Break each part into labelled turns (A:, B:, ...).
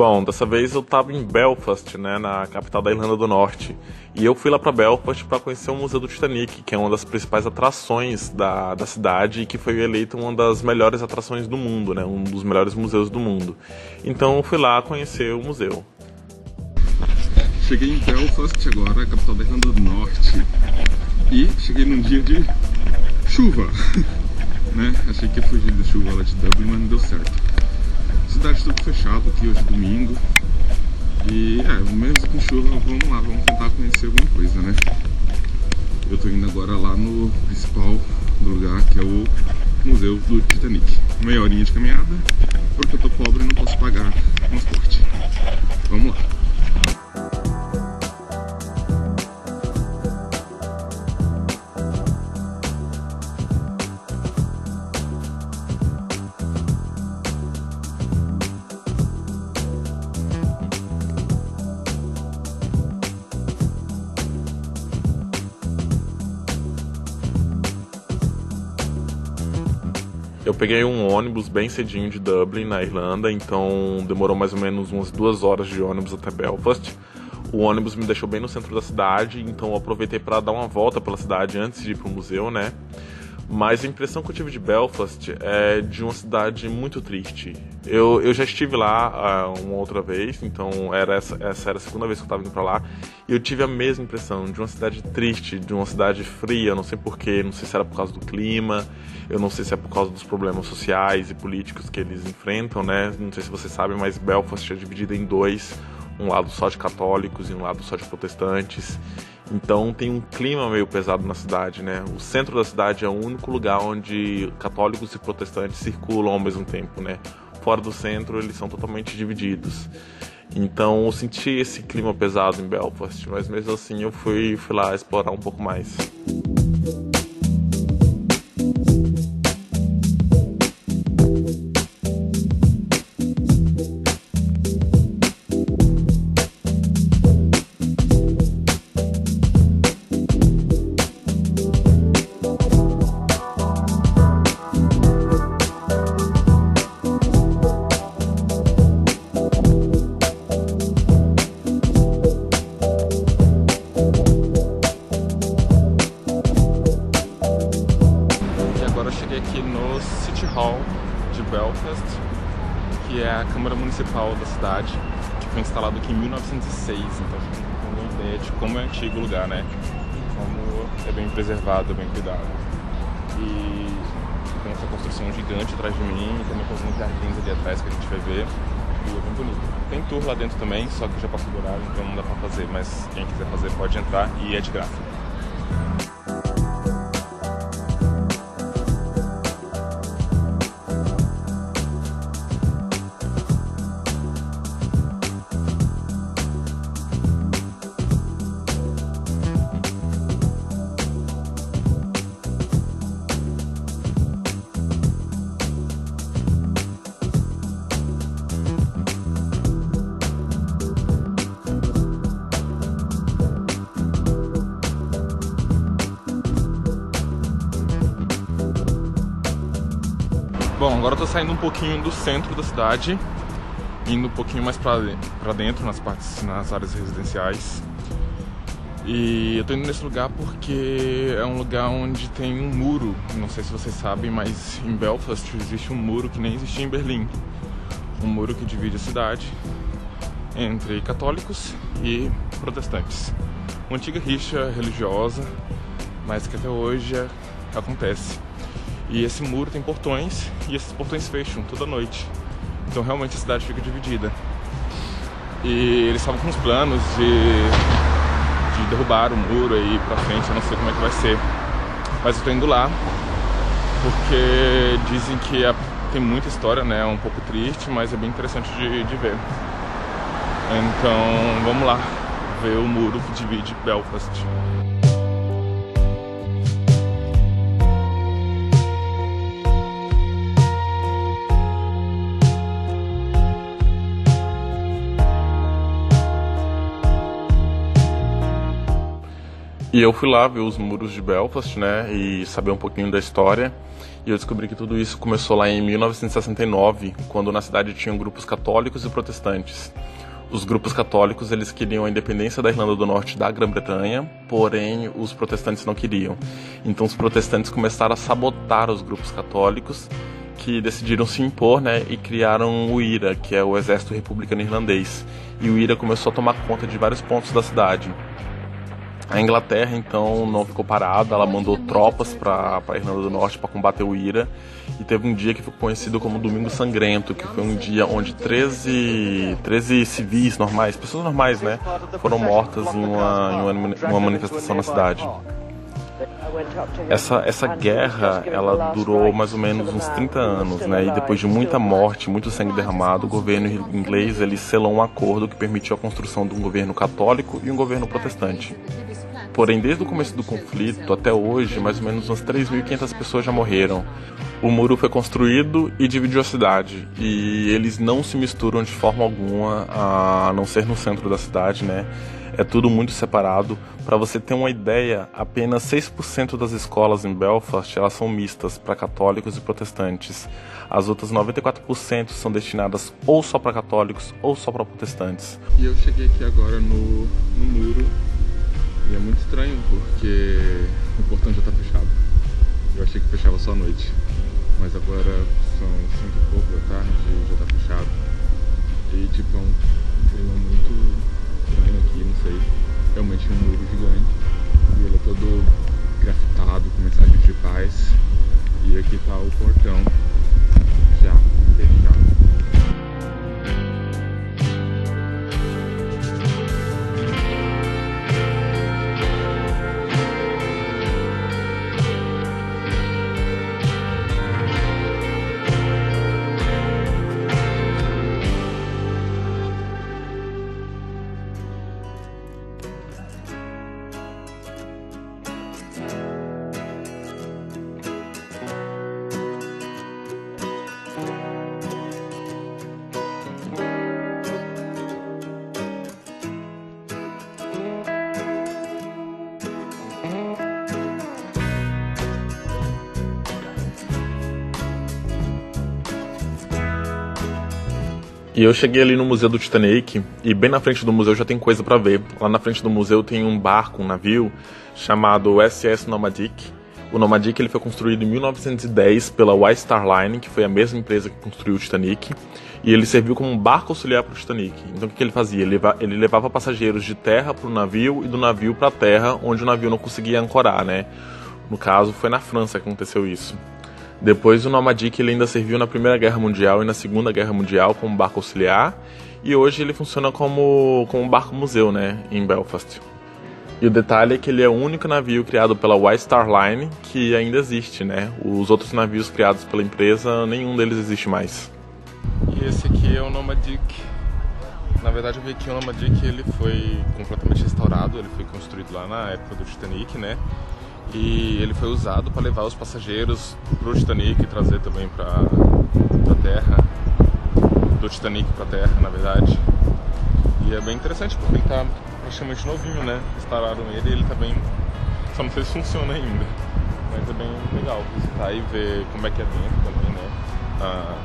A: Bom, dessa vez eu tava em Belfast, né, na capital da Irlanda do Norte. E eu fui lá pra Belfast para conhecer o Museu do Titanic, que é uma das principais atrações da cidade e que foi eleita uma das melhores atrações do mundo, né, um dos melhores museus do mundo. Então eu fui lá conhecer o museu.
B: Cheguei em Belfast agora, capital da Irlanda do Norte. E cheguei num dia de chuva, né? Achei que ia fugir da chuva lá de Dublin, mas não deu certo. Cidade tudo fechado aqui, hoje é domingo. E mesmo com chuva, vamos lá, vamos tentar conhecer alguma coisa, né? Eu tô indo agora lá no principal do lugar, que é o Museu do Titanic. Meia horinha de caminhada, porque eu tô pobre e não posso pagar transporte. Vamos lá.
A: Eu peguei um ônibus bem cedinho de Dublin, na Irlanda, então demorou mais ou menos umas 2 horas de ônibus até Belfast. O ônibus me deixou bem no centro da cidade, então eu aproveitei para dar uma volta pela cidade antes de ir para o museu, né? Mas a impressão que eu tive de Belfast é de uma cidade muito triste. Eu já estive lá uma outra vez, então essa era a segunda vez que eu estava indo para lá, e eu tive a mesma impressão de uma cidade triste, de uma cidade fria, não sei porquê, não sei se era por causa do clima, eu não sei se é por causa dos problemas sociais e políticos que eles enfrentam, né? Não sei se vocês sabem, mas Belfast é dividida em dois, um lado só de católicos e um lado só de protestantes. Então tem um clima meio pesado na cidade, né? O centro da cidade é o único lugar onde católicos e protestantes circulam ao mesmo tempo, né? Fora do centro eles são totalmente divididos. Então eu senti esse clima pesado em Belfast, mas mesmo assim eu fui lá explorar um pouco mais.
B: Aqui no City Hall de Belfast, que é a Câmara Municipal da cidade, que foi instalado aqui em 1906, então a gente tem uma ideia de como é antigo o lugar, né? Como é bem preservado, bem cuidado. E tem essa construção gigante atrás de mim, e também tem alguns jardins ali atrás que a gente vai ver, e é bem bonito. Tem tour lá dentro também, só que já passou do horário, então não dá pra fazer, mas quem quiser fazer pode entrar e é de graça. Bom, agora eu tô saindo um pouquinho do centro da cidade, indo um pouquinho mais pra dentro, nas áreas residenciais. E eu tô indo nesse lugar porque é um lugar onde tem um muro, não sei se vocês sabem, mas em Belfast existe um muro que nem existia em Berlim. Um muro que divide a cidade entre católicos e protestantes. Uma antiga rixa religiosa, mas que até hoje acontece. E esse muro tem portões, e esses portões fecham toda noite. Então realmente a cidade fica dividida. E eles estavam com os planos de derrubar o muro aí pra frente, eu não sei como é que vai ser. Mas eu tô indo lá, porque dizem que tem muita história, né? É um pouco triste, mas é bem interessante de ver. Então vamos lá, ver o muro que divide Belfast.
A: E eu fui lá ver os muros de Belfast, né, e saber um pouquinho da história. E eu descobri que tudo isso começou lá em 1969, quando na cidade tinham grupos católicos e protestantes. Os grupos católicos, eles queriam a independência da Irlanda do Norte da Grã-Bretanha, porém os protestantes não queriam. Então os protestantes começaram a sabotar os grupos católicos, que decidiram se impor, né, e criaram o IRA, que é o Exército Republicano Irlandês. E o IRA começou a tomar conta de vários pontos da cidade. A Inglaterra, então, não ficou parada, ela mandou tropas para a Irlanda do Norte para combater o IRA. E teve um dia que ficou conhecido como Domingo Sangrento, que foi um dia onde 13 civis normais, pessoas normais, né, foram mortas em uma manifestação na cidade. Essa guerra, ela durou mais ou menos uns 30 anos, né? E depois de muita morte, muito sangue derramado, o governo inglês ele selou um acordo que permitiu a construção de um governo católico e um governo protestante. Porém, desde o começo do conflito até hoje, mais ou menos umas 3.500 pessoas já morreram. O muro foi construído e dividiu a cidade, e eles não se misturam de forma alguma, a não ser no centro da cidade, né? É tudo muito separado. Para você ter uma ideia, apenas 6% das escolas em Belfast elas são mistas para católicos e protestantes. As outras 94% são destinadas ou só para católicos ou só para protestantes.
B: E eu cheguei aqui agora no muro e é muito estranho porque o portão já está fechado. Eu achei que fechava só à noite, mas agora são 5 e pouco da tarde e já está fechado. E tipo, é um clima muito estranho aqui, não sei. Realmente um muro gigante e ele é todo grafitado com mensagens de paz. E aqui tá o portão já fechado.
A: E eu cheguei ali no Museu do Titanic, e bem na frente do museu já tem coisa pra ver. Lá na frente do museu tem um barco, um navio, chamado SS Nomadic. O Nomadic ele foi construído em 1910 pela White Star Line, que foi a mesma empresa que construiu o Titanic. E ele serviu como um barco auxiliar para o Titanic. Então o que ele fazia? Ele levava passageiros de terra para o navio e do navio para a terra, onde o navio não conseguia ancorar, né? No caso, foi na França que aconteceu isso. Depois o Nomadic ele ainda serviu na Primeira Guerra Mundial e na Segunda Guerra Mundial como barco auxiliar, e hoje ele funciona como um barco-museu, né, em Belfast. E o detalhe é que ele é o único navio criado pela White Star Line que ainda existe, né? Os outros navios criados pela empresa, nenhum deles existe mais.
B: E esse aqui é o Nomadic. Na verdade eu vi que o Nomadic ele foi completamente restaurado, ele foi construído lá na época do Titanic, né? E ele foi usado para levar os passageiros pro Titanic e trazer também para terra, do Titanic para terra, na verdade. E é bem interessante porque ele tá praticamente novinho, né? Restauraram ele e ele tá bem... Só não sei se funciona ainda, mas é bem legal visitar e ver como é que é dentro também, né? A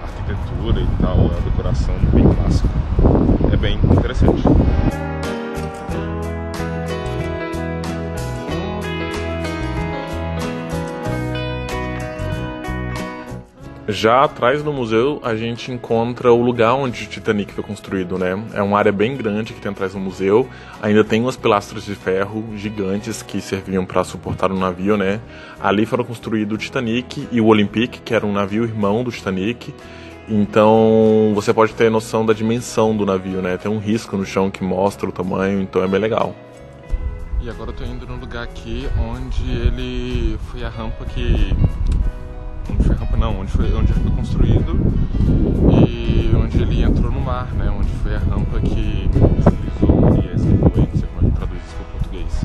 B: arquitetura e tal, a decoração bem clássica. É bem interessante.
A: Já atrás do museu a gente encontra o lugar onde o Titanic foi construído, né? É uma área bem grande que tem atrás do museu. Ainda tem umas pilastras de ferro gigantes que serviam para suportar o navio, né? Ali foram construídos o Titanic e o Olympic, que era um navio irmão do Titanic. Então você pode ter noção da dimensão do navio, né? Tem um risco no chão que mostra o tamanho, então é bem legal.
B: E agora eu tô indo num lugar aqui onde ele foi a rampa que... onde ele foi construído e onde ele entrou no mar, né? Onde foi a rampa que deslizou, não sei como é que traduz isso para o português.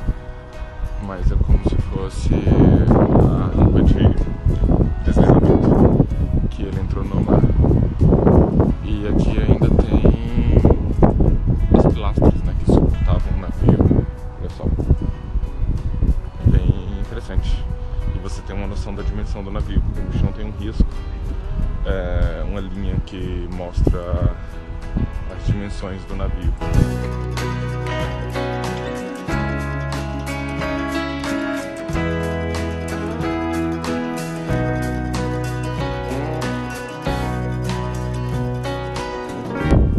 B: Mas é como se fosse a rampa de deslizamento que ele entrou no mar. E aqui ainda tem as pilastras, né? Que suportavam o navio. Olha só. você tem uma noção da dimensão do navio, porque no chão tem um risco, uma linha que mostra as dimensões do navio.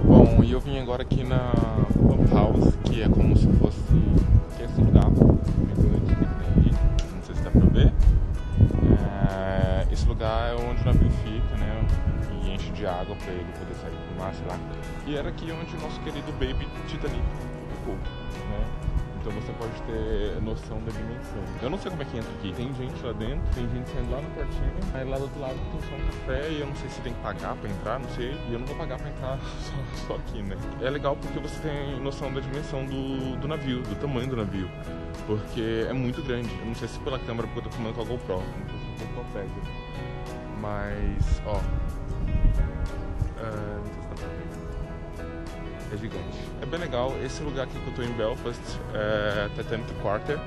B: Bom, e eu vim agora aqui na Pump House, que é como se fosse esse lugar, não sei se dá pra ver. Esse lugar é onde o navio fica, né, e enche de água pra ele poder sair pro mar, sei lá. E era aqui onde o nosso querido Baby Titanic ficou, né? Então você pode ter noção da dimensão. Eu não sei como é que entra aqui. Tem gente lá dentro, tem gente saindo lá na portinha. Aí lá do outro lado tem só um café e eu não sei se tem que pagar pra entrar, não sei. E eu não vou pagar pra entrar só aqui, né? É legal porque você tem noção da dimensão do navio, do tamanho do navio. Porque é muito grande. Eu não sei se pela câmera, porque eu tô filmando com a GoPro. Não sei se a GoPro pega. Mas, ó. Não sei se dá pra ver. É gigante. É bem legal. Esse lugar aqui que eu tô em Belfast é Titanic Quarter,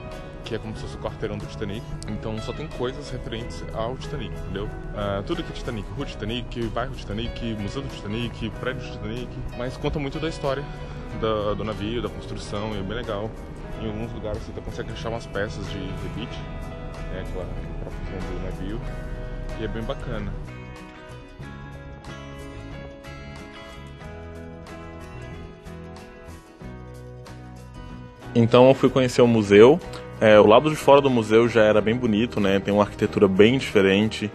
B: que é como se fosse o quarteirão do Titanic. Então só tem coisas referentes ao Titanic, entendeu? Tudo aqui é Titanic. Rua Titanic, bairro Titanic, museu do Titanic, prédio do Titanic. Mas conta muito da história do navio, da construção, e é bem legal. Em alguns lugares você consegue achar umas peças de rebite, né, aquela profusão do navio. E é bem bacana.
A: Então eu fui conhecer o museu. O lado de fora do museu já era bem bonito, né? Tem uma arquitetura bem diferente.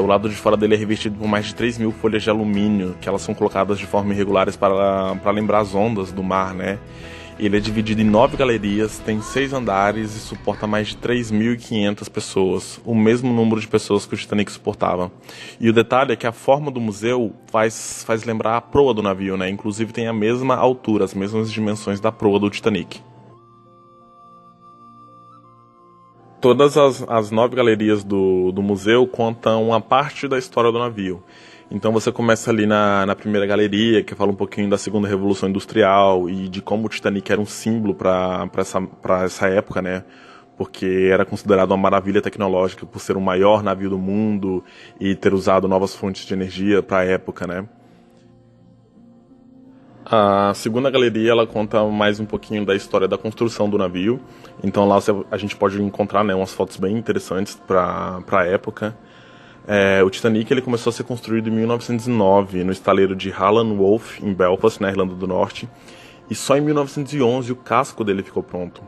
A: O lado de fora dele é revestido por mais de 3.000 folhas de alumínio, que elas são colocadas de forma irregulares para lembrar as ondas do mar, né? Ele é dividido em 9 galerias, tem 6 andares e suporta mais de 3.500 pessoas, o mesmo número de pessoas que o Titanic suportava. E o detalhe é que a forma do museu faz lembrar a proa do navio, né? Inclusive tem a mesma altura, as mesmas dimensões da proa do Titanic. Todas as 9 galerias do museu contam uma parte da história do navio. Então você começa ali na primeira galeria, que fala um pouquinho da segunda revolução industrial e de como o Titanic era um símbolo para essa época, né? Porque era considerado uma maravilha tecnológica por ser o maior navio do mundo e ter usado novas fontes de energia para a época, né? A segunda galeria ela conta mais um pouquinho da história da construção do navio. Então lá a gente pode encontrar, né, umas fotos bem interessantes para a época. O Titanic ele começou a ser construído em 1909 no estaleiro de Hallan Wharf, em Belfast, na Irlanda do Norte. E só em 1911 o casco dele ficou pronto.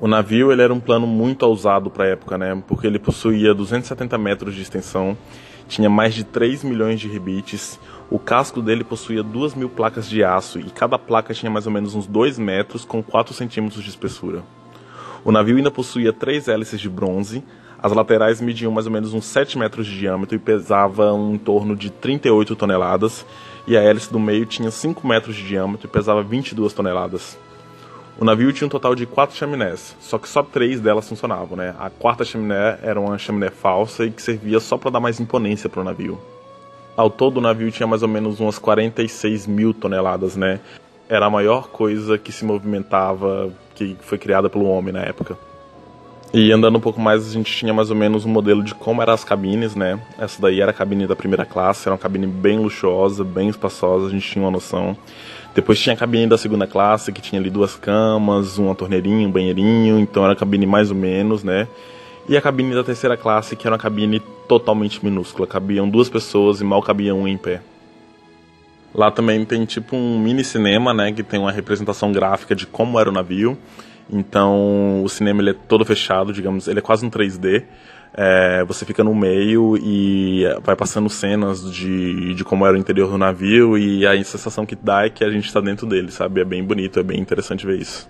A: O navio ele era um plano muito ousado para a época, né, porque ele possuía 270 metros de extensão, tinha mais de 3 milhões de rebites. O casco dele possuía 2.000 placas de aço e cada placa tinha mais ou menos uns 2 metros com 4 centímetros de espessura. O navio ainda possuía 3 hélices de bronze, as laterais mediam mais ou menos uns 7 metros de diâmetro e pesavam em torno de 38 toneladas, e a hélice do meio tinha 5 metros de diâmetro e pesava 22 toneladas. O navio tinha um total de 4 chaminés, só que só 3 delas funcionavam, né? A quarta chaminé era uma chaminé falsa e que servia só para dar mais imponência para o navio. Ao todo, o navio tinha mais ou menos umas 46.000 toneladas, né? Era a maior coisa que se movimentava, que foi criada pelo homem na época. E andando um pouco mais, a gente tinha mais ou menos um modelo de como eram as cabines, né? Essa daí era a cabine da primeira classe, era uma cabine bem luxuosa, bem espaçosa, a gente tinha uma noção. Depois tinha a cabine da segunda classe, que tinha ali 2 camas, uma torneirinha, um banheirinho, então era a cabine mais ou menos, né? E a cabine da terceira classe, que era uma cabine totalmente minúscula, cabiam 2 pessoas e mal cabia um em pé. Lá também tem tipo um mini cinema, né, que tem uma representação gráfica de como era o navio. Então o cinema ele é todo fechado, digamos, ele é quase um 3D. Você fica no meio e vai passando cenas de como era o interior do navio, e a sensação que dá é que a gente está dentro dele, sabe? É bem bonito, é bem interessante ver isso.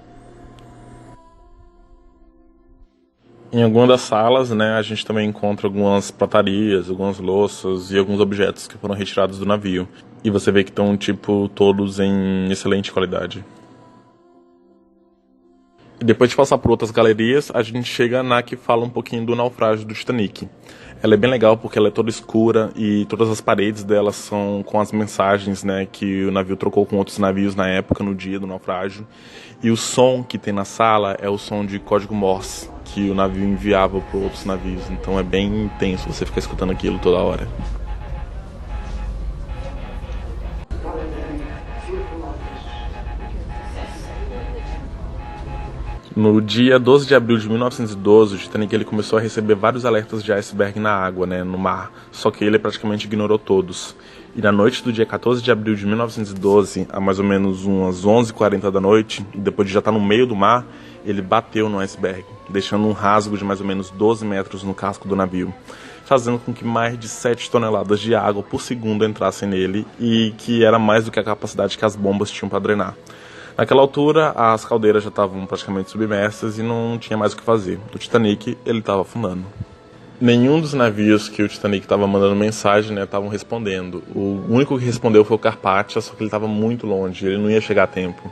A: Em alguma das salas, né, a gente também encontra algumas pratarias, algumas louças e alguns objetos que foram retirados do navio. E você vê que estão, tipo, todos em excelente qualidade. Depois de passar por outras galerias, a gente chega na que fala um pouquinho do naufrágio do Titanic. Ela é bem legal porque ela é toda escura e todas as paredes dela são com as mensagens, né, que o navio trocou com outros navios na época, no dia do naufrágio. E o som que tem na sala é o som de código Morse, que o navio enviava para outros navios. Então é bem intenso você ficar escutando aquilo toda hora. No dia 12 de abril de 1912, o Titanic ele começou a receber vários alertas de iceberg na água, né, no mar, só que ele praticamente ignorou todos. E na noite do dia 14 de abril de 1912, a mais ou menos umas 11h40 da noite, e depois de já estar no meio do mar, ele bateu no iceberg, deixando um rasgo de mais ou menos 12 metros no casco do navio, fazendo com que mais de 7 toneladas de água por segundo entrassem nele, e que era mais do que a capacidade que as bombas tinham para drenar. Naquela altura, as caldeiras já estavam praticamente submersas e não tinha mais o que fazer. O Titanic, ele estava afundando. Nenhum dos navios que o Titanic estava mandando mensagem, né, estavam respondendo. O único que respondeu foi o Carpathia, só que ele estava muito longe, ele não ia chegar a tempo.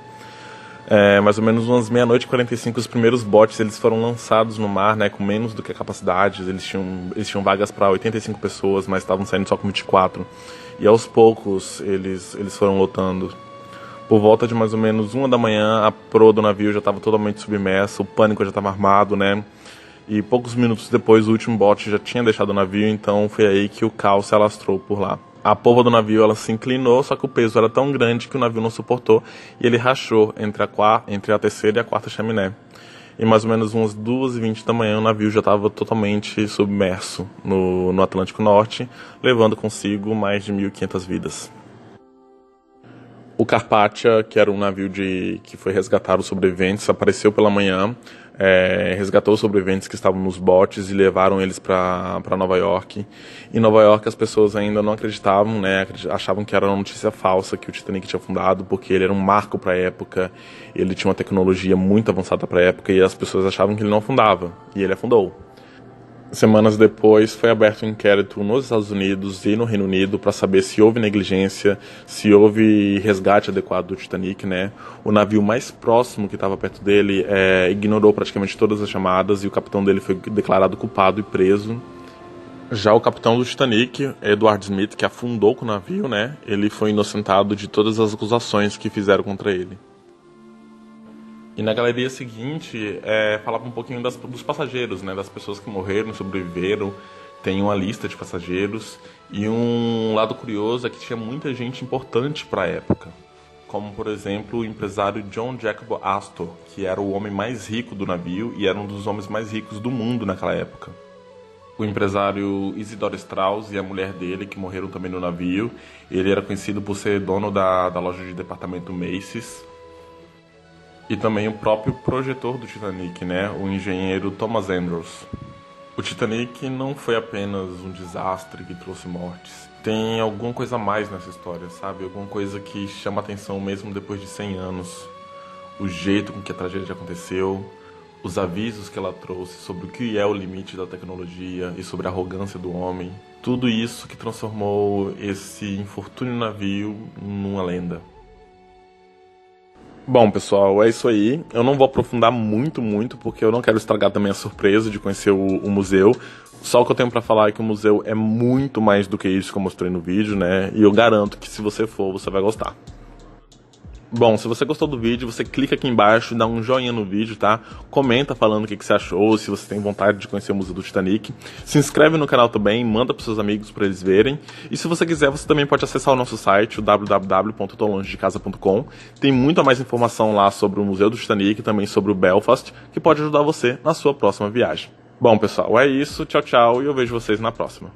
A: Mais ou menos umas 00h45, os primeiros botes eles foram lançados no mar, né, com menos do que a capacidade. Eles tinham vagas para 85 pessoas, mas estavam saindo só com 24. E aos poucos eles foram lotando. Por volta de mais ou menos 1h da manhã, a proa do navio já estava totalmente submersa, o pânico já estava armado, né? E poucos minutos depois, o último bote já tinha deixado o navio, então foi aí que o caos se alastrou por lá. A polpa do navio ela se inclinou, só que o peso era tão grande que o navio não suportou e ele rachou entre a terceira e a quarta chaminé. E mais ou menos umas 2h20 da manhã, o navio já estava totalmente submerso no Atlântico Norte, levando consigo mais de 1.500 vidas. O Carpathia, que era um navio que foi resgatar os sobreviventes, apareceu pela manhã, resgatou os sobreviventes que estavam nos botes e levaram eles para Nova York. Em Nova York as pessoas ainda não acreditavam, né, achavam que era uma notícia falsa que o Titanic tinha afundado, porque ele era um marco para a época, ele tinha uma tecnologia muito avançada para a época e as pessoas achavam que ele não afundava, e ele afundou. Semanas depois, foi aberto um inquérito nos Estados Unidos e no Reino Unido para saber se houve negligência, se houve resgate adequado do Titanic, né? O navio mais próximo que estava perto dele ignorou praticamente todas as chamadas e o capitão dele foi declarado culpado e preso. Já o capitão do Titanic, Edward Smith, que afundou com o navio, né? Ele foi inocentado de todas as acusações que fizeram contra ele. E na galeria seguinte, falava um pouquinho dos passageiros, né, das pessoas que morreram e sobreviveram. Tem uma lista de passageiros. E um lado curioso é que tinha muita gente importante para a época. Como, por exemplo, o empresário John Jacob Astor, que era o homem mais rico do navio e era um dos homens mais ricos do mundo naquela época. O empresário Isidore Strauss e a mulher dele, que morreram também no navio. Ele era conhecido por ser dono da loja de departamento Macy's. E também o próprio projetor do Titanic, né, o engenheiro Thomas Andrews. O Titanic não foi apenas um desastre que trouxe mortes. Tem alguma coisa a mais nessa história, sabe? Alguma coisa que chama atenção mesmo depois de 100 anos. O jeito com que a tragédia aconteceu, os avisos que ela trouxe sobre o que é o limite da tecnologia e sobre a arrogância do homem. Tudo isso que transformou esse infortúnio navio numa lenda. Bom, pessoal, é isso aí. Eu não vou aprofundar muito, porque eu não quero estragar também a surpresa de conhecer o museu. Só o que eu tenho pra falar é que o museu é muito mais do que isso que eu mostrei no vídeo, né? E eu garanto que se você for, você vai gostar. Bom, se você gostou do vídeo, você clica aqui embaixo, dá um joinha no vídeo, tá? Comenta falando o que você achou, se você tem vontade de conhecer o Museu do Titanic. Se inscreve no canal também, manda pros seus amigos para eles verem. E se você quiser, você também pode acessar o nosso site, o www.tolongedecasa.com. Tem muita mais informação lá sobre o Museu do Titanic e também sobre o Belfast, que pode ajudar você na sua próxima viagem. Bom, pessoal, é isso. Tchau, tchau, e eu vejo vocês na próxima.